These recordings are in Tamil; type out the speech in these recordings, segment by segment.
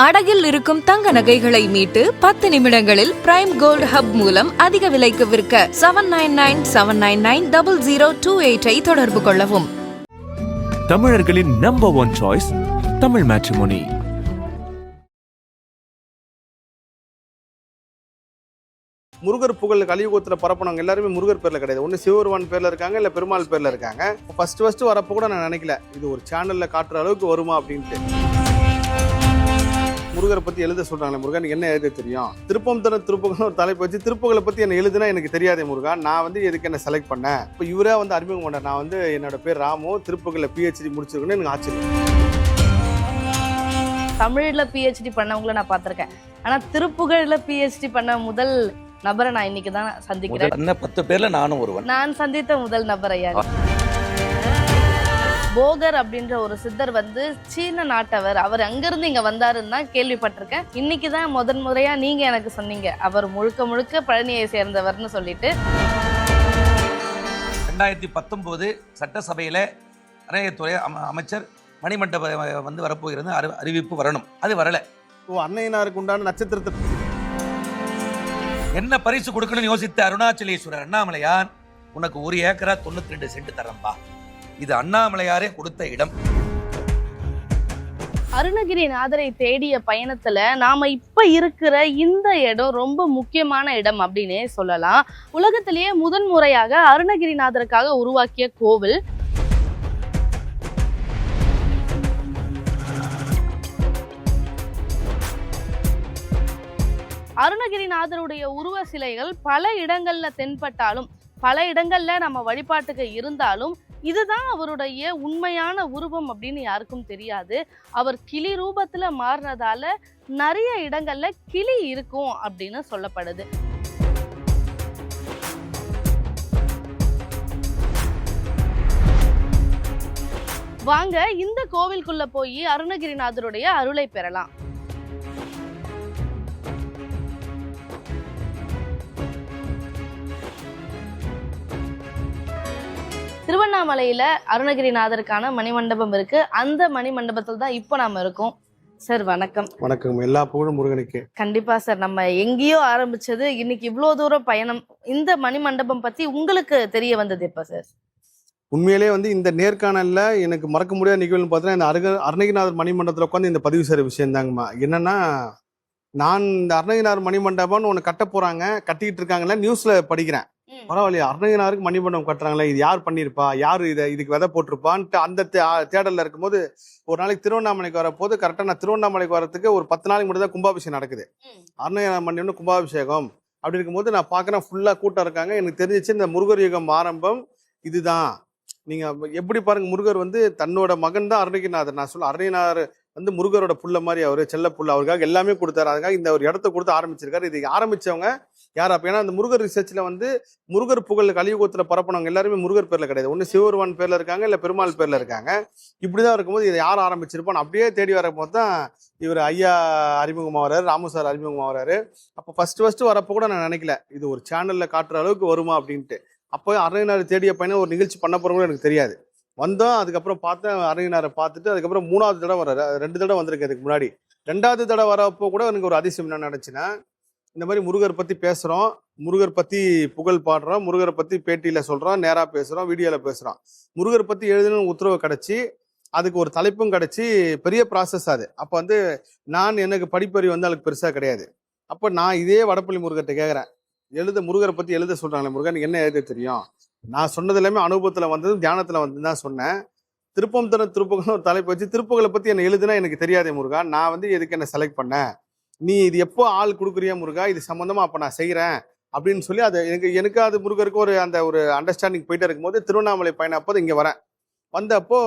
அடகில் இருக்கும் தங்க நகைகளை மீட்டு 10 நிமிடங்களில் பிரைம் கோல்ட் ஹப் மூலம் அதிக விலைக்கு விற்க 7997990028 தொடர்பு கொள்ளவும். தமிழர்களின் number 1 choice Tamil matrimony. Murugar புகழ் கலியுகத்துல பரப்பினவங்க எல்லாருமே முருகர் பேர்ல கிடையாது. ஒன்று சிவபெருமான் பேர்ல இருக்காங்க, இல்லை பெருமாள் பேர்ல இருக்காங்க. ஃபர்ஸ்ட் வரப்போ கூட நான் நினைக்கல இது ஒரு சேனல்ல காட்டுற அளவுக்கு வருமா அப்படின்ட்டு. முருகரை பத்தி எழுத சொல்றாங்களே, முருகன் என்ன எழுத தெரியும்? திருப்பம் தர திருப்புகள் ஒரு தலைப்பு வச்சு திருப்புகளை பத்தி என்ன எழுதுனா எனக்கு தெரியாதே முருகா, நான் வந்து எதுக்கு என்ன செலக்ட் பண்ணேன்? இப்போ இவரே வந்து அறிமுகம் பண்ண, நான் வந்து என்னோட பேர் ராமு, திருப்புகள்ல PhD முடிச்சிருக்கேன்னு எனக்கு ஆச்சரியம். தமிழ்ல PhD பண்ணவங்களை நான் பார்த்திருக்கேன், ஆனா திருப்புகழ்ல PhD பண்ண முதல் நபரை நான் இன்னைக்கு தான் சந்திக்கிறேன். 10 பேர்ல நானும் ஒருவன். நான் சந்தித்த முதல் நபர் ஐயா. போகர் அப்படின்ற ஒரு சித்தர் வந்து சீன நாட்டவர், அவர் அங்கிருந்து இங்க வந்தாருன்னு தான் கேள்விப்பட்டிருக்கேன். இன்னைக்கு தான் முதன் முறையா நீங்க எனக்கு சொன்னீங்க அவர் முழுக்க பழனியை சேர்ந்தவர்னு சொல்லிட்டு. 2019 சட்டசபையில அணையத்துறை அமைச்சர் மணிமண்டப வந்து வரப்போகிறது, அறிவிப்பு வரணும், அது வரல. அன்னையனாருக்கு உண்டான நட்சத்திரத்தை என்ன பரிசு கொடுக்கணும்னு யோசித்த அருணாச்சலேஸ்வரர் அண்ணாமலையார், உனக்கு 1 ஏக்கரா 92 சென்ட் தரம்பா, இது அண்ணாமலையாரே கொடுத்த இடம். அருணகிரிநாதரை தேடிய பயணத்துல நாம இப்ப இருக்கிற இந்த இடம் ரொம்ப முக்கியமான இடம் அப்படின்னே சொல்லலாம். உலகத்திலேயே முதன்முறையாக அருணகிரிநாதருக்காக உருவாக்கிய கோவில். அருணகிரிநாதருடைய உருவ சிலைகள் பல இடங்கள்ல தென்பட்டாலும், பல இடங்கள்ல நம்ம வழிபாட்டுக்கு இருந்தாலும், இதுதான் அவருடைய உண்மையான உருவம் அப்படின்னு யாருக்கும் தெரியாது. அவர் கிளி ரூபத்துல மாறினதால நிறைய இடங்கள்ல கிளி இருக்கும் அப்படின்னு சொல்லப்படுது. வாங்க இந்த கோவிலுக்குள்ள போய் அருணகிரிநாதருடைய அருளை பெறலாம். திருவண்ணாமலையில அருணகிரிநாதருக்கான மணிமண்டபம் இருக்கு. அந்த மணிமண்டபத்தில் தான் இப்போ நாம இருக்கோம். சார் வணக்கம். வணக்கம். எல்லா புகழும் முருகனுக்கு. கண்டிப்பா சார். நம்ம எங்கேயோ ஆரம்பிச்சது, இன்னைக்கு இவ்வளவு தூரம் பயணம். இந்த மணிமண்டபம் பத்தி உங்களுக்கு தெரிய வந்தது எப்ப சார்? உண்மையிலேயே வந்து இந்த நேர்காணல்ல எனக்கு மறக்க முடியாத நிகழ்வுன்னு பார்த்தீங்கன்னா, இந்த அருணகிரிநாதர் மணிமண்டபத்தில் உட்காந்து இந்த பதிவு செய்கிற விஷயம் தாங்கம்மா. என்னன்னா, நான் இந்த அருணகிரிநாதர் மணிமண்டபம்னு ஒன்று கட்ட போறாங்க, கட்டிக்கிட்டு இருக்காங்களா, நியூஸ்ல படிக்கிறேன். பரவாயில்லையா, அருணகிரிநாதருக்கு மணிமண்டபம் கட்டுறாங்களே, இது யார் பண்ணியிருப்பா, யாரு இதுக்கு விதை போட்டிருப்பான்ட்டு அந்த தேடல்ல இருக்கும்போது, ஒரு நாளைக்கு திருவண்ணாமலைக்கு வரப்போது கரெக்டாக நான் திருவண்ணாமலைக்கு வரதுக்கு ஒரு 10 நாளைக்கு முன்னாடி தான் கும்பாபிஷேகம் நடக்குது. அருணகிரிநாதர் மணிமண்டபம் கும்பாபிஷேகம் அப்படி இருக்கும்போது நான் பார்க்குறேன் ஃபுல்லாக கூட்டம் இருக்காங்க. எனக்கு தெரிஞ்சிச்சு இந்த முருகர் யுகம் ஆரம்பம் இதுதான். நீங்க எப்படி பாருங்க, முருகர் வந்து தன்னோட மகன் தான் அருணகிரிநாதர். நான் சொல்ல, அருணகிரிநாதர் வந்து முருகரோட புள்ள மாதிரி, அவரு செல்ல புள்ள, அவருக்காக எல்லாமே கொடுத்தாரு. அதுக்காக இந்த ஒரு இடத்த கொடுத்து ஆரம்பிச்சிருக்காரு. இது ஆரம்பிச்சவங்க யார் அப்ப? ஏன்னா அந்த முருகர் ரிசர்ச்ல வந்து முருகர் புகழ் கலியுகத்துல பரப்பினவங்க எல்லாருமே முருகர் பேர்ல கிடையாது. ஒன்று சிவபெருமான் பேர்ல இருக்காங்க, இல்லை பெருமாள் பேர்ல இருக்காங்க. இப்படிதான் இருக்கும்போது இதை யார் ஆரம்பிச்சிருப்பான்னு அப்படியே தேடி வரும்போது தான் இவர் ஐயா அறிமுகமாகறாரு, ராமு சார் அறிமுகமாகறாரு. அப்போ ஃபர்ஸ்ட் வரப்போ கூட நான் நினைக்கல இது ஒரு சேனல்ல காட்டுற அளவுக்கு வருமா அப்படின்ட்டு. அப்போ அருணகிரிநாதர் தேடிய பையனை ஒரு நிகழ்ச்சி பண்ண போறவங்களும் எனக்கு தெரியாது. வந்தோம், அதுக்கப்புறம் பார்த்தேன் அருணகிரிநாதரை பார்த்துட்டு, அதுக்கப்புறம் 3வது தடவை வர 2 தடவை வந்திருக்கு அதுக்கு முன்னாடி. 2வது தடவை வரப்போ கூட எனக்கு ஒரு அதிசயம் என்ன நடந்துச்சுன்னா, இந்த மாதிரி முருகர் பத்தி பேசுறோம், முருகர் பத்தி புகழ் பாடுறோம், முருகரை பத்தி பேட்டியில சொல்றோம், நேரா பேசுறோம், வீடியோல பேசுறோம். முருகர் பத்தி எழுதணும்னு உத்தரவு கிடைச்சி, அதுக்கு ஒரு தலைப்பும் கிடைச்சி, பெரிய ப்ராசஸ் அது. அப்போ வந்து எனக்கு படிப்பறிவு வந்து அதுக்கு பெருசா கிடையாது. அப்போ நான் இதே வடப்பள்ளி முருகர்கிட்ட கேட்குறேன், முருகரை பத்தி எழுத சொல்றாங்களே, முருகன் என்ன எழுத தெரியும்? நான் சொன்னது எல்லாமே அனுபவத்துல வந்தது, தியானத்துல வந்து தான் சொன்னேன். திருப்பம் தர திருப்புகள் ஒரு தலைப்பு வச்சு திருப்புகளை பத்தி என்ன எழுதுனா எனக்கு தெரியாதே முருகா, நான் வந்து எதுக்கு என்ன செலக்ட் பண்ணேன்? நீ இது எப்போ ஆள் கொடுக்குறியா முருகா, இது சம்பந்தமா அப்ப நான் செய்யறேன் அப்படின்னு சொல்லி அது எனக்கு அது முருகருக்கு ஒரு அந்த ஒரு அண்டர்ஸ்டாண்டிங் போயிட்டே இருக்கும்போது, திருவண்ணாமலை பயணம் அப்போ இங்க வரேன். வந்தப்போ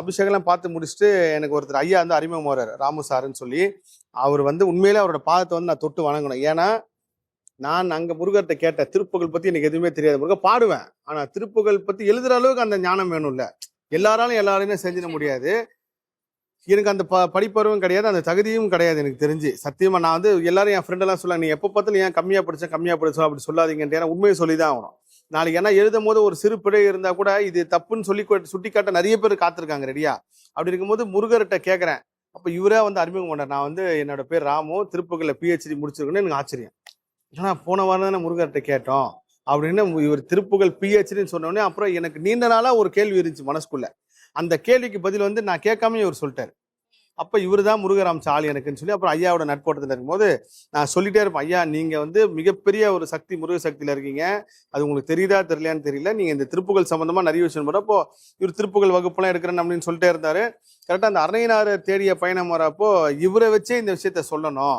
அபிஷேகம்லாம் பார்த்து முடிச்சுட்டு எனக்கு ஒருத்தர் ஐயா வந்து அறிமுகம் வர்றாரு, ராமு சாருன்னு சொல்லி. அவர் வந்து உண்மையிலே அவரோட பாதத்தை வந்து நான் தொட்டு வணங்கணும். ஏன்னா நான் அங்க முருகர்கிட்ட கேட்ட திருப்புகள் பத்தி எனக்கு எதுவுமே தெரியாது. முருகர் பாடுவேன், ஆனா திருப்புகள் பத்தி எழுதுற அளவுக்கு அந்த ஞானம் வேணும்ல. எல்லாரையும் செஞ்சிட முடியாது. எனக்கு அந்த படிப்பருவும் கிடையாது, அந்த தகுதியும் கிடையாது எனக்கு தெரிஞ்சு. சத்தியமா நான் வந்து எல்லாரும் என் ஃப்ரெண்டெல்லாம் சொல்ல, நீ எப்போ பார்த்தாலும் ஏன் கம்மியா படிச்சோம் அப்படி சொல்லாதீங்கன்ட்டு. ஏன்னா உண்மையை சொல்லிதான் ஆகணும். நாளைக்கு ஏன்னா எழுதும் போது ஒரு சிறு பிழை இருந்தா கூட இது தப்புன்னு சொல்லி சுட்டி காட்ட நிறைய பேர் காத்திருக்காங்க ரெடியா. அப்படி இருக்கும்போது முருகர்கிட்ட கேட்கறேன், அப்போ இவரே வந்து அறிமுகம் பண்ணார். நான் வந்து என்னோட பேர் ராமு, திருப்புகழில் பிஹெச்டி முடிச்சிருக்கேன்னு எனக்கு ஆச்சரியம். ஏன்னா போன வாரம் தானே முருகர்கிட்ட கேட்டோம் அப்படின்னு இவர் திருப்புகழ் பிஹெச்டின்னு சொன்னோடனே அப்புறம் எனக்கு நீண்ட நாளாக ஒரு கேள்வி இருந்துச்சு மனசுக்குள்ள. அந்த கேள்விக்கு பதில் வந்து நான் கேட்காம இவர் சொல்லிட்டார். அப்போ இவர் தான் முருகராம் சாலி எனக்குன்னு சொல்லி அப்புறம் ஐயாவோட நட்போட்டத்தில் இருக்கும்போது நான் சொல்லிட்டே இருப்பேன், ஐயா நீங்கள் வந்து மிகப்பெரிய ஒரு சக்தி முருக சக்தியில் இருக்கீங்க, அது உங்களுக்கு தெரியுதா தெரியலையான்னு தெரியல, நீங்கள் இந்த திருப்புகழ் சம்மந்தமாக நிறைய விஷயம் போகிறப்போ இவர் திருப்புகழ் வகுப்புலாம் எடுக்கிறேன்னு அப்படின்னு சொல்லிட்டே இருந்தார். கரெக்டாக அந்த அருணகிரிநாதர் தேடிய பயணம் வரப்போ இவரை வச்சே இந்த விஷயத்த சொல்லணும்,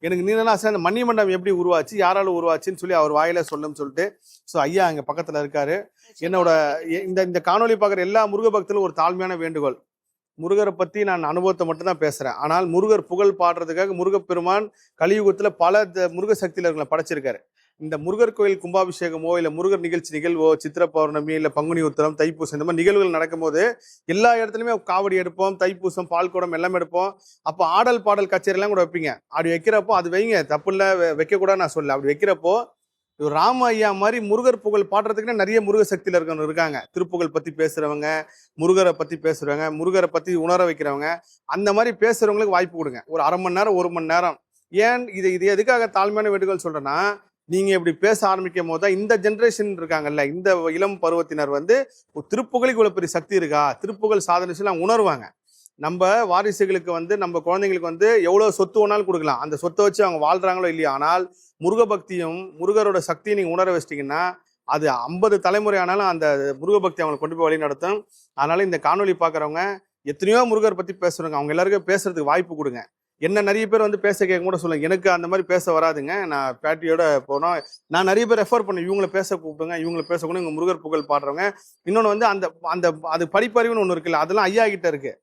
எனக்கு நீனா சார் அந்த மணிமண்டபம் எப்படி உருவாச்சு, யாரால உருவாச்சுன்னு சொல்லி அவர் வாயில சொல்லணும்னு சொல்லிட்டு ஸோ ஐயா அங்கே பக்கத்தில் இருக்காரு. என்னோட இந்த காணொலி பார்க்குற எல்லா முருக பக்தர்களும் ஒரு தாழ்மையான வேண்டுகோள், முருகரை பத்தி நான் அனுபவத்தை மட்டும் தான் பேசுறேன். ஆனால் முருகர் புகழ் பாடுறதுக்காக முருகப்பெருமான் கலியுகத்துல பல முருக சக்தியில படைச்சிருக்காரு. இந்த முருகர் கோயில் கும்பாபிஷேகமோ இல்ல முருகர் நிகழ்வோ, சித்திர பௌர்ணமி இல்ல பங்குனி உத்திரம், தைப்பூசம் இந்த மாதிரி நிகழ்வுகள் நடக்கும்போது எல்லா இடத்துலயுமே காவடி எடுப்போம், தைப்பூசம் பால் குடம் எல்லாமே எடுப்போம். அப்போ ஆடல் பாடல் கச்சேரி எல்லாம் கூட வைப்பீங்க. அப்படி வைக்கிறப்போ அது வைங்க, தப்பு இல்லை, வைக்க கூட நான் சொல்ல. அப்படி வைக்கிறப்போ ராம ஐயா மாதிரி முருகர் புகழ் பாடுறதுக்குன்னு நிறைய முருக சக்தியில இருக்காங்க. திருப்புகழ் பத்தி பேசுறவங்க, முருகரை பத்தி பேசுறவங்க, முருகரை பத்தி உணர வைக்கிறவங்க, அந்த மாதிரி பேசுறவங்களுக்கு வாய்ப்பு கொடுங்க. ஒரு அரை மணி நேரம் 1 மணி நேரம். ஏன் இது எதுக்காக தாழ்மையான வேண்டுகோள் சொல்றேன்னா, நீங்க இப்படி பேச ஆரம்பிக்கும் போது தான் இந்த ஜென்ரேஷன் இருக்காங்கல்ல, இந்த இளம் பருவத்தினர் வந்து திருப்புகழுக்கு இவ்வளவு பெரிய சக்தி இருக்கா, திருப்புகழ் சாதனை சொல்லி அவங்க உணர்வாங்க. நம்ம வாரிசுகளுக்கு வந்து நம்ம குழந்தைங்களுக்கு வந்து எவ்வளவு சொத்து வேணாலும் கொடுக்கலாம், அந்த சொத்தை வச்சு அவங்க வாழ்றாங்களோ இல்லையா. ஆனால் முருக பக்தியும் முருகரோட சக்தியை நீங்க உணர வச்சிட்டீங்கன்னா அது 50 தலைமுறை ஆனாலும் அந்த முருக பக்தி அவங்களை கொண்டு போய் வழி நடத்தும். அதனால இந்த காணொலி பாக்குறவங்க எத்தனையோ முருகர் பத்தி பேசுறவங்க, அவங்க எல்லாருக்கும் பேசுறதுக்கு வாய்ப்பு கொடுங்க. என்ன நிறைய பேர் வந்து பேச கேட்க கூட சொல்லுங்க, எனக்கு அந்த மாதிரி பேச வராதுங்க, நான் பேட்டியோட போனோம், நான் நிறைய பேர் ரெஃபர் பண்ணேன், இவங்களை பேச கூப்பிடுங்க, இவங்களை பேச கூட இவங்க முருகர் புகழ் பாடுறவங்க. இன்னொன்று வந்து அந்த அந்த அது படிப்பறிவுன்னு ஒன்று இருக்குல்ல, அதெல்லாம் ஐயா கிட்ட இருக்கு,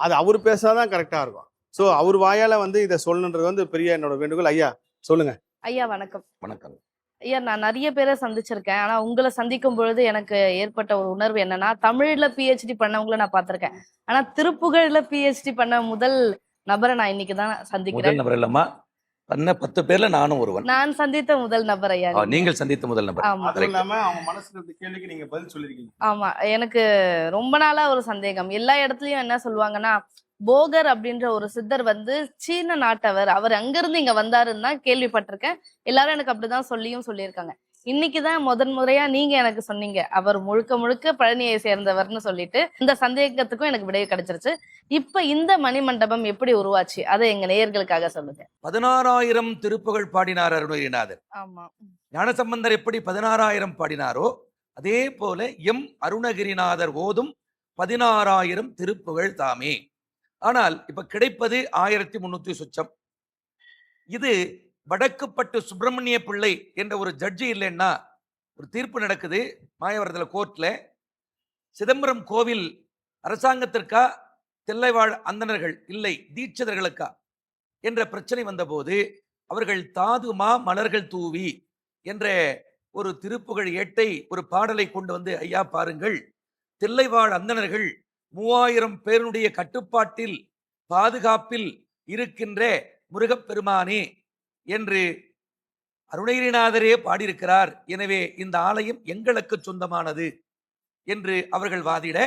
அது அவர் பேசாதான் கரெக்டா இருக்கும். ஸோ அவர் வாயால வந்து இதை சொல்லணுன்றது வந்து பெரிய என்னோட வேண்டுகோள். ஐயா சொல்லுங்க. ஐயா வணக்கம். வணக்கம் ஐயா, நான் நிறைய பேரை சந்திச்சிருக்கேன். ஆனா உங்களை சந்திக்கும் பொழுது எனக்கு ஏற்பட்ட ஒரு உணர்வு என்னன்னா, தமிழ்ல பிஹெச்டி பண்ணவங்களை நான் பார்த்திருக்கேன், ஆனா திருப்புகழ்ல பிஹெச்டி பண்ண முதல் நபரை நான் இன்னைக்குதான் சந்திக்கிறேன். முதல் நபர் இல்லம்மா, பண்ண 10 பேர்ல நானும் ஒருவன். நான் சந்தித்த முதல் நபர் ஐயா. நீங்கள் சந்தித்த முதல் நபர். ஆமா. அதுவும் இல்லாம அவங்க மனசுல இருந்த கேள்விக்கு நீங்க பதில் சொல்லிருக்கீங்க. ஆமா, எனக்கு ரொம்ப நாளா ஒரு சந்தேகம். எல்லா இடத்துலயும் என்ன சொல்லுவாங்கன்னா, போகர் அப்படின்ற ஒரு சித்தர் வந்து சீன நாட்டவர், அவர் அங்கிருந்து இங்க வந்தாருன்னு தான் கேள்விப்பட்டிருக்கேன். எல்லாரும் எனக்கு அப்படிதான் சொல்லியிருக்காங்க. இன்னைக்குதான் முறையா நீங்க எனக்கு சொன்னீங்க அவர் முழுக்க முழுக்க பழனியை சேர்ந்தவர்னு சொல்லிட்டு, இந்த சந்தேகத்துக்கும் எனக்கு விடை கிடைச்சிருச்சு. இப்ப இந்த மணிமண்டபம் எப்படி உருவாச்சு அதை எங்க நேயர்களுக்காக சொல்லுங்க. 16,000 திருப்புகழ் பாடினார் அருணகிரிநாதர். ஆமா. ஞானசம்பந்தர் எப்படி 16,000 பாடினாரோ அதே போல எம் அருணகிரிநாதர் ஓதும் 16,000 திருப்புகழ் தாமே. ஆனால் இப்ப கிடைப்பது 1300 சொச்சம். இது வடக்குப்பட்டு சுப்பிரமணிய பிள்ளை என்ற ஒரு ஜட்ஜி இல்லைன்னா ஒரு தீர்ப்பு நடக்குது மாயவரத்தில் கோர்ட்ல. சிதம்பரம் கோவில் அரசாங்கத்திற்கா தில்லைவாழ் அந்தணர்கள் இல்லை தீட்சிதர்களுக்கா என்ற பிரச்சனை வந்தபோது அவர்கள் தாதுமா மலர்கள் தூவி என்ற ஒரு திருப்புகழ் ஏட்டை ஒரு பாடலை கொண்டு வந்து, ஐயா பாருங்கள், தில்லைவாழ் அந்தணர்கள் 3000 பேருடைய கட்டுப்பாட்டில் பாதுகாப்பில் இருக்கின்ற முருகப்பெருமானே என்று அருணகிரிநாதரே பாடியிருக்கிறார், எனவே இந்த ஆலயம் எங்களுக்கு சொந்தமானது என்று அவர்கள் வாதிட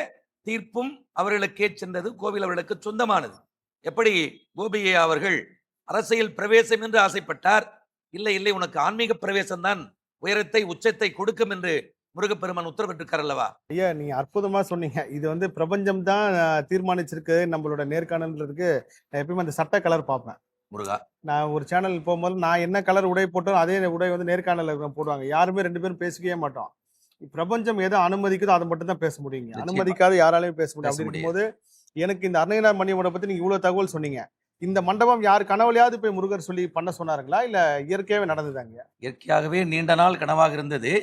தீர்ப்பும் அவர்களுக்கே சென்றது, கோவில் அவர்களுக்கு சொந்தமானது. எப்படி கோபியா அவர்கள் அரசியல் பிரவேசம் என்று ஆசைப்பட்டார், இல்லை இல்லை உனக்கு ஆன்மீக பிரவேசம் தான் உயரத்தை உச்சத்தை கொடுக்கும் என்று முருகப்பெருமான் உத்தரவிட்டிருக்கார் அல்லவா. ஐயா நீங்க அற்புதமா சொன்னீங்க. இது வந்து பிரபஞ்சம் தான் தீர்மானிச்சிருக்கு நம்மளோட நேர்காணல்ன்றதுக்கு. நான் எப்பயுமே அந்த சட்ட கலர் பார்ப்பேன். முருகா, நான் ஒரு சேனல் போகும்போது நான் என்ன கலர் உடை போட்டோம் அதே உடை வந்து நேர்காணல போடுவாங்க. யாருமே 2 பேரும் பேசிக்கவே மாட்டோம். பிரபஞ்சம் எதை அனுமதிக்குதோ அதை மட்டும் தான் பேச முடியுங்க, அனுமதிக்காத யாராலையும் பேச முடியும். அப்படி இருக்கும்போது எனக்கு இந்த அருணகிரிநாதர் மணிமண்டபம் பத்தி நீங்க இவ்வளவு தகவல் சொன்னீங்க. இந்த மண்டபம் யார் கனவுலையாவது போய் முருகர் சொல்லி பண்ண சொன்னாருங்களா, இல்ல இயற்கையாவே நடந்ததாங்க? இயற்கையாகவே நீண்ட நாள் கனவாக இருந்தது.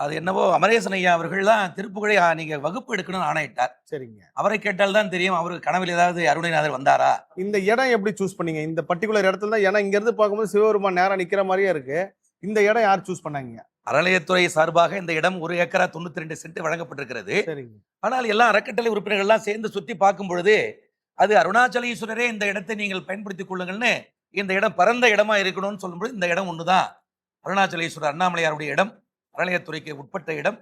அது என்னவோ அமரேசன் ஐயா அவர்கள் தான் திருப்புகழை நீங்க வகுப்பு எடுக்கணும்னு ஆணையிட்டார். சரிங்க. அவரை கேட்டால் தான் தெரியும் அவருக்கு கனவில் ஏதாவது அருணகிரிநாதர் வந்தாரா. இந்த இடம் எப்படி சூஸ் பண்ணீங்க? இந்த பர்டிகுலர் இடத்துல தான், ஏன்னா இங்க இருந்து பார்க்கும்போது சிவபெருமான் நேரா நிக்கிற மாதிரியே இருக்கு. இந்த இடம் யார் சூஸ் பண்ணாங்க? அறநிலையத்துறை சார்பாக இந்த இடம் 1 ஏக்கரா 92 சென்ட் வழங்கப்பட்டிருக்கிறது. சரிங்க. ஆனால் எல்லா அறக்கட்டளை உறுப்பினர்கள் எல்லாம் சேர்ந்து சுத்தி பார்க்கும் பொழுது அது அருணாச்சலேஸ்வரரே இந்த இடத்தை நீங்கள் பயன்படுத்திக் கொள்ளுங்கள்னு, இந்த இடம் பரந்த இடமா இருக்கணும்னு சொல்லும்போது இந்த இடம் ஒண்ணுதான் அருணாச்சலேஸ்வரர் அண்ணாமலையாருடைய இடம், அறநிலையத்துறைக்கு உட்பட்ட இடம்,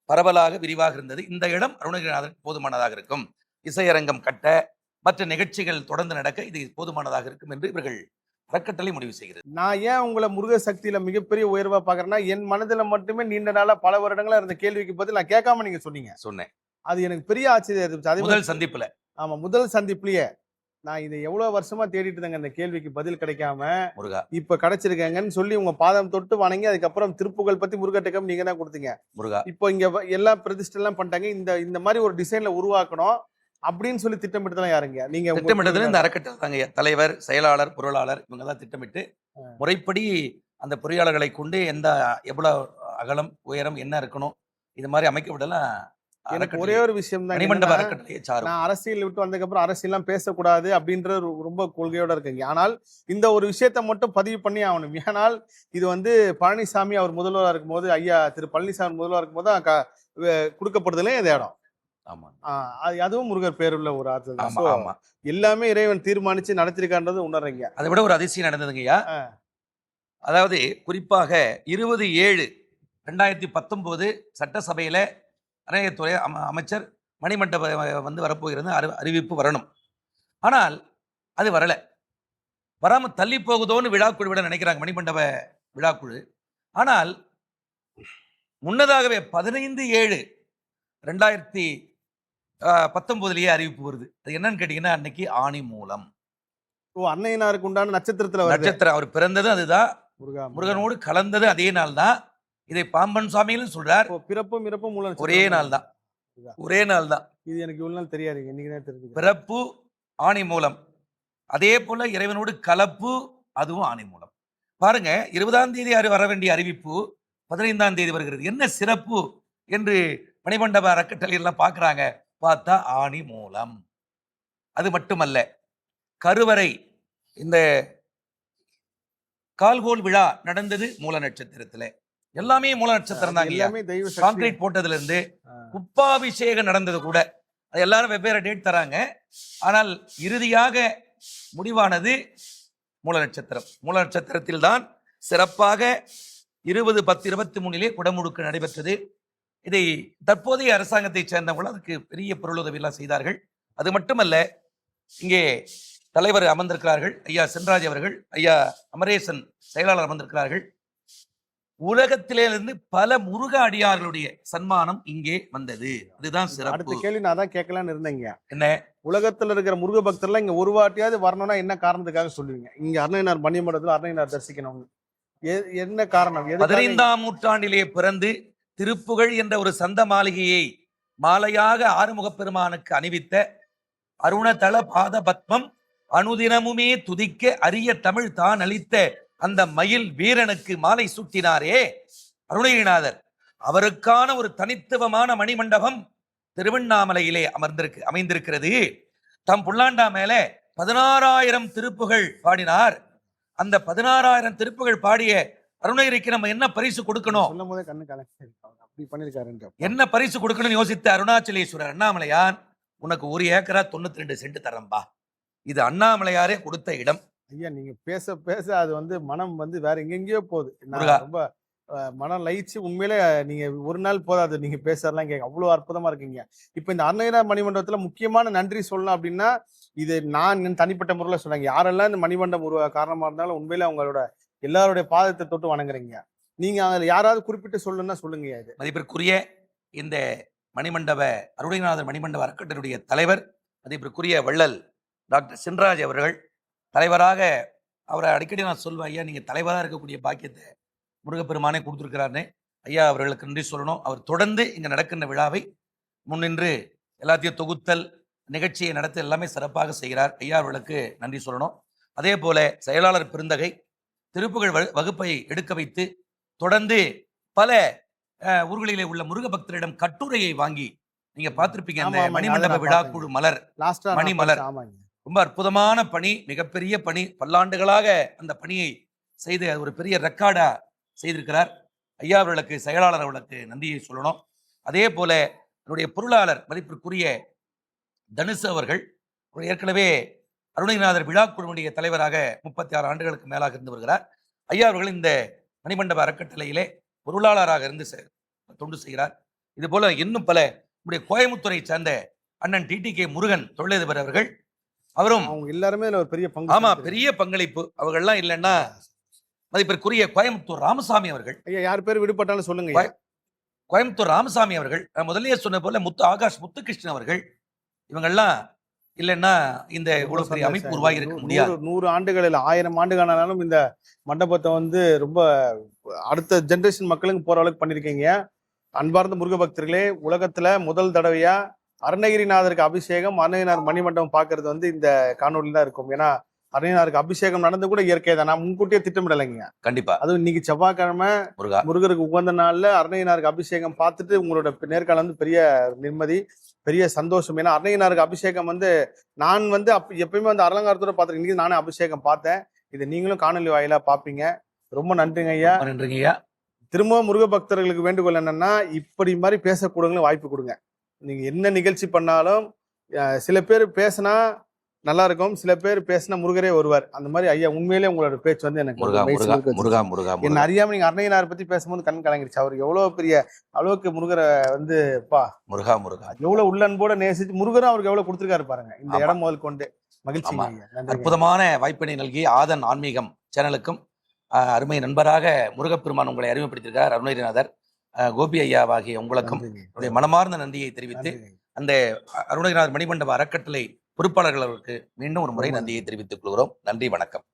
பரவலாக விரிவாக இருந்தது. இந்த இடம் அருணகிரிநாதருக்கு போதுமானதாக இருக்கும். இசையரங்கம் கட்ட, மற்ற நிகழ்ச்சிகள் தொடர்ந்து நடக்க இது போதுமானதாக இருக்கும் என்று இவர்கள் அறக்கட்டளை முடிவு செய்கிறது. நான் ஏன் உங்களை முருக சக்தியில மிகப்பெரிய உயர்வா பாக்குறேன்னா, என் மனதுல மட்டுமே நீண்ட நாளா பல வருடங்களா இருந்த கேள்விக்கு பதில் நான் கேட்காம நீங்க சொன்னீங்க. சொன்னேன் அது எனக்கு பெரிய ஆச்சரியம் இருந்துச்சு. அதே முதல் சந்திப்புல. ஆமா, முதல் சந்திப்புலயே நான் இதை எவ்வளவு வருஷமா தேடிட்டு இருந்தேங்க, அந்த கேள்விக்கு பதில் கிடைக்காம முருகா இப்ப கிடைச்சிருக்கேங்கன்னு சொல்லி உங்க பாதம் தொட்டு வணங்கி, அதுக்கப்புறம் திருப்புகழ் பத்தி முருகட்டக்கம் நீங்க தான் கொடுத்தீங்க. முருகா இப்போ இங்க எல்லா பிரதிஷ்டை எல்லாம் பண்ணிட்டாங்க. இந்த மாதிரி ஒரு டிசைன்ல உருவாக்கணும் அப்படின்னு சொல்லி திட்டமிட்டுதான் யாருங்க நீங்க? திட்டமிட்டதுல இந்த அறக்கட்டளை தாங்க தலைவர், செயலாளர், பொருளாளர் இவங்க தான் திட்டமிட்டு முறைப்படி அந்த பொறியாளர்களை கொண்டு எவ்வளவு அகலம் உயரம் என்ன இருக்கணும் இது மாதிரி அமைக்கப்படலாம். எனக்கு ஒரே ஒரு விஷயம் தான், மணிமண்டப அறக்கட்டளையை சாரும். நான் அரசியல் விட்டு வந்ததுக்கு அப்புறம் அரசியல்லாம் பேசக்கூடாது அப்படின்ற ரொம்ப கொள்கையோட இருக்குங்க. ஆனால் இந்த ஒரு விஷயத்த மட்டும் பதிவு பண்ணி ஆகணும். ஏனால் இது வந்து பழனிசாமி அவர் முதல்வராக இருக்கும்போது, ஐயா திரு பழனிசாமி முதல்வராக இருக்கும்போது கொடுக்கப்படுதலே இந்த இடம். ஆமா, அதுவும் முருகர் பேருள்ள ஒரு ஆற்றல். ஆமா ஆமா, எல்லாமே இறைவன் தீர்மானிச்சு நடத்திருக்கான்றது உணர்றீங்க. அதை விட ஒரு அதிசயம் நடந்ததுங்கய்யா. அதாவது குறிப்பாக 20/7/2019 சட்டசபையில அறநிலையத்துறை அமைச்சர் மணிமண்டப வந்து வரப்போகிறது அறிவிப்பு வரணும். ஆனால் அது வரல. வராம தள்ளி போகுதோன்னு விழாக்குழு விட நினைக்கிறாங்க, மணிமண்டப விழாக்குழு. ஆனால் முன்னதாகவே 15/7/2019 அறிவிப்பு வருது. அது என்னன்னு கேட்டீங்கன்னா, அன்னைக்கு ஆணி மூலம். அன்னையனாருக்கு உண்டான நட்சத்திரத்துல நட்சத்திரம் அவர் பிறந்தது அதுதான், முருகனோடு கலந்தது அதே நாள் தான். இதை பாம்பன் சுவாமிகளும் சொல்றார். பிறப்பும் இறப்பும் ஒரே நாள் தான், ஒரே நாள் தான். இது எனக்கு இவ்வளவு நாள் தெரியாது, இன்னைக்கு தான் தெரிஞ்சு. பிறப்பு ஆணி மூலம், அதே போல இறைவனோடு கலப்பு, அதுவும் ஆணி மூலம். பாருங்க, 20ஆம் தேதி வர வேண்டிய அறிவிப்பு 15ஆம் தேதி வருகிறது. என்ன சிறப்பு என்று மணிமண்டப அறக்கட்டளை எல்லாம் பாக்குறாங்க. பார்த்தா ஆணி மூலம். அது மட்டுமல்ல, கருவறை இந்த கால்கோல் விழா நடந்தது மூல நட்சத்திரத்துல. எல்லாமே மூல நட்சத்திரம் தான். கான்கிரீட் போட்டதுல இருந்து குப்பாபிஷேகம் நடந்தது கூட, அது எல்லாரும் வெவ்வேறு டேட் தராங்க. ஆனால் இறுதியாக முடிவானது மூல நட்சத்திரம். மூல நட்சத்திரத்தில் தான் சிறப்பாக 20/10/23 குடமுழுக்கு நடைபெற்றது. இதை தற்போதைய அரசாங்கத்தை சேர்ந்தவங்களும் அதுக்கு பெரிய பொருளுதவி எல்லாம் செய்தார்கள். அது மட்டுமல்ல, இங்கே தலைவர் அமர்ந்திருக்கிறார்கள், ஐயா சென்ராஜ் அவர்கள், ஐயா அமரேசன் செயலாளர் அமர்ந்திருக்கிறார்கள். உலகத்திலிருந்து பல முருக அடியார்களுடைய சன்மானம் இங்கே வந்தது. அதுதான் சிறப்பு. அடுத்த கேள்வி நான் தான் கேட்கலான்னு இருந்தேங்க. என்ன, உலகத்துல இருக்கிற முருக பக்தர்லாம் இங்க ஒரு வாட்டியாவது வரணும்னா என்ன காரணத்துக்காக சொல்லுவீங்க? இங்க அருணையனார் மணிமண்டபத்துல அருணையனார் தரிசிக்கணும், என்ன காரணம்? 15ஆம் நூற்றாண்டிலே பிறந்து திருப்புகழ் என்ற ஒரு சந்த மாளிகையை மாலையாக ஆறுமுக பெருமானுக்கு அணிவித்த அருணதள பாத பத்மம் அனுதினமுமே துதிக்க அரிய தமிழ் தான் அளித்த அந்த மயில் வீரனுக்கு மாலை சூட்டினாரே அருணகிரிநாதர், அவருக்கான ஒரு தனித்துவமான மணிமண்டபம் திருவண்ணாமலையிலே அமைந்திருக்கிறது. தம் புல்லாண்டா மேல 16,000 திருப்புகள் பாடினார். அந்த 16,000 திருப்புகள் பாடிய அருணகிரிக்கு நம்ம என்ன பரிசு கொடுக்கணும், என்ன பரிசு கொடுக்கணும்னு யோசித்த அருணாச்சலேஸ்வரர் அண்ணாமலையான், உனக்கு 1 ஏக்கரா 92 சென்ட் தரம்பா, இது அண்ணாமலையாரே கொடுத்த இடம். ஐயா, நீங்க பேச பேச அது வந்து மனம் வந்து வேற எங்கெங்கயோ போகுது. ரொம்ப மனம் லயிச்சு. உண்மையிலே நீங்க ஒரு நாள் போதாது நீங்க பேசறலாம் கேட்க, அவ்வளவு அற்புதமா இருக்கீங்க. இப்ப இந்த அருணகிரிநாதர் மணிமண்டபத்துல முக்கியமான நன்றி சொல்லலாம் அப்படின்னா, இது நான் தனிப்பட்ட முறையில் சொன்னாங்க, யாரெல்லாம் இந்த மணிமண்டபம் உருவா காரணமா இருந்தாலும் உண்மையிலே அவங்களோட எல்லாருடைய பாதத்தை தொட்டு வணங்குறீங்க. நீங்க அதில் யாராவது குறிப்பிட்டு சொல்லணும்னா சொல்லுங்க. இது மதிப்பிற்குரிய இந்த மணிமண்டப அருணகிரிநாதர் மணிமண்டப அறக்கட்டளையுடைய தலைவர், மதிப்பிற்குரிய வள்ளல் டாக்டர் சென்ராஜ் அவர்கள் தலைவராக, அவரை அடிக்கடி நான் சொல்வேன், ஐயா நீங்க தலைவராக இருக்கக்கூடிய பாக்கியத்தை முருகப்பெருமானே கொடுத்துருக்கிறாருன்னு. ஐயா அவர்களுக்கு நன்றி சொல்லணும். அவர் தொடர்ந்து இங்க நடக்கின்ற விழாவை முன்னின்று எல்லாத்தையும் தொகுத்தல், நிகழ்ச்சியை நடத்த எல்லாமே சிறப்பாக செய்கிறார். ஐயா அவர்களுக்கு நன்றி சொல்லணும். அதே போல செயலாளர் பெருந்தகை திருப்புகழ் வகுப்பை எடுக்க வைத்து தொடர்ந்து பல ஊர்களிலே உள்ள முருக பக்தரிடம் கட்டுரையை வாங்கி, நீங்க பார்த்திருப்பீங்க அந்த மணிமண்டப விழாக்குழு மலர், மணிமலர், ரொம்ப அற்புதமான பணி, மிகப்பெரிய பணி. பல்லாண்டுகளாக அந்த பணியை செய்து ஒரு பெரிய ரெக்கார்டா செய்திருக்கிறார். ஐயா அவர்களுக்கு, செயலாளர் அவர்களுக்கு நன்றியை சொல்லணும். அதே போல என்னுடைய பொருளாளர் மதிப்பிற்குரிய தனுசு அவர்கள் ஏற்கனவே அருணகிரிநாதர் விழாக்குழுவுடைய தலைவராக 36 ஆண்டுகளுக்கு மேலாக இருந்து வருகிறார். ஐயா அவர்கள் இந்த மணிமண்டப அறக்கட்டளையிலே பொருளாளராக இருந்து தொண்டு செய்கிறார். இது போல இன்னும் பல நம்முடைய கோயம்புத்தூரை சேர்ந்த அண்ணன் TTK முருகன் தொழிலதிபர் அவர்கள் அவரும் அவங்க எல்லாருமே இதுல ஒரு பெரிய பங்கு ஆமா செலுத்திருக்காங்க. பெரிய பங்களிப்பு. அவர்கள்லாம் இல்லைன்னா மதிப்பிற்குரிய கோயம்புத்தூர் ராமசாமி அவர்கள், ஐயா யார் பேர் விடுபட்டாலும் சொல்லுங்க ஐயா. கோயம்புத்தூர் ராமசாமி அவர்கள், நான் முதல்லயே சொன்ன போல ஆகாஷ் முத்துகிருஷ்ணன் அவர்கள், இவங்கெல்லாம் இல்லைன்னா இந்த இவ்வளவு பெரிய அமைப்பு உருவாகி இருக்க முடியாது. 100 ஆண்டுகள் இல்ல 1000 ஆண்டுகளானாலும் இந்த மண்டபத்தை வந்து ரொம்ப அடுத்த ஜெனரேஷன் மக்களுக்கு போற அளவுக்கு பண்ணிருக்கீங்க. அன்பார்ந்த முருக பக்தர்களே, உலகத்துல முதல் தடவையா அருணகிரிநாதருக்கு அபிஷேகம், அருணகிரிநாதர் மணிமண்டபம் பாக்குறது வந்து இந்த காணொலியில தான் இருக்கும். ஏன்னா அருணகிரிநாதருக்கு அபிஷேகம் நடந்து கூட இயற்கை தான், நான் முன்கூட்டியே திட்டமிடலைங்க. கண்டிப்பா அதுவும் இன்னைக்கு செவ்வாய்க்கிழமை முருகா, முருகருக்கு உகந்த நாள்ல அருணகிரிநாதருக்கு அபிஷேகம் பார்த்துட்டு உங்களோட நேர்காணல் வந்து பெரிய நிம்மதி, பெரிய சந்தோஷம். ஏன்னா அருணகிரிநாதருக்கு அபிஷேகம் வந்து நான் வந்து எப்பயுமே வந்து அலங்காரத்தோட பார்த்துருக்கேன். இன்னைக்கு நானே அபிஷேகம் பார்த்தேன். இது நீங்களும் காணொலி வாயிலா பாப்பீங்க. ரொம்ப நன்றிங்க ஐயா. நன்றிங்க ஐயா. திரும்பவும் முருக பக்தர்களுக்கு வேண்டுகோள் என்னன்னா, இப்படி மாதிரி பேசக்கூடங்களும் வாய்ப்பு கொடுங்க. நீங்க என்ன நிகழ்ச்சி பண்ணாலும் சில பேர் பேசினா நல்லா இருக்கும், சில பேர் பேசினா முருகரே வருவார். அந்த மாதிரி ஐயா உண்மையிலே உங்களோட பேச்சு வந்து எனக்கு முருகா மெய் முருகா சிலிர்க்க முருகா வச்சுச்சு. முருகா என்ன முருகா அறியாம நீங்க அருணகிரிநாதர் பத்தி பேசும்போது கண் கலங்கிடுச்சு. அவர் எவ்வளவு பெரிய அளவுக்கு முருகரை வந்து முருகா முருகா எவ்வளவு உள்ளன்போட நேசிச்சு முருகரும் அவருக்கு எவ்வளவு கொடுத்திருக்காரு பாருங்க. இந்த ஆமா. இடம் முதல் கொண்டு மகிழ்ச்சி. ஆமா. நன்றி. அற்புதமான வாய்ப்பினை நல்கி ஆதன் ஆன்மீகம் சேனலுக்கும் அருமை நண்பராக முருகப்பெருமான் உங்களை அறிமுகப்படுத்தியிருக்கார் அருணகிரிநாதர். கோபி ஐயாவாகிய உங்களுக்கும் என்னுடைய மனமார்ந்த நன்றியை தெரிவித்து அந்த அருணகிரிநாதர் மணிமண்டப அறக்கட்டளை பொறுப்பாளர்களுக்கு மீண்டும் ஒரு முறை நன்றியை தெரிவித்துக் கொள்கிறோம். நன்றி, வணக்கம்.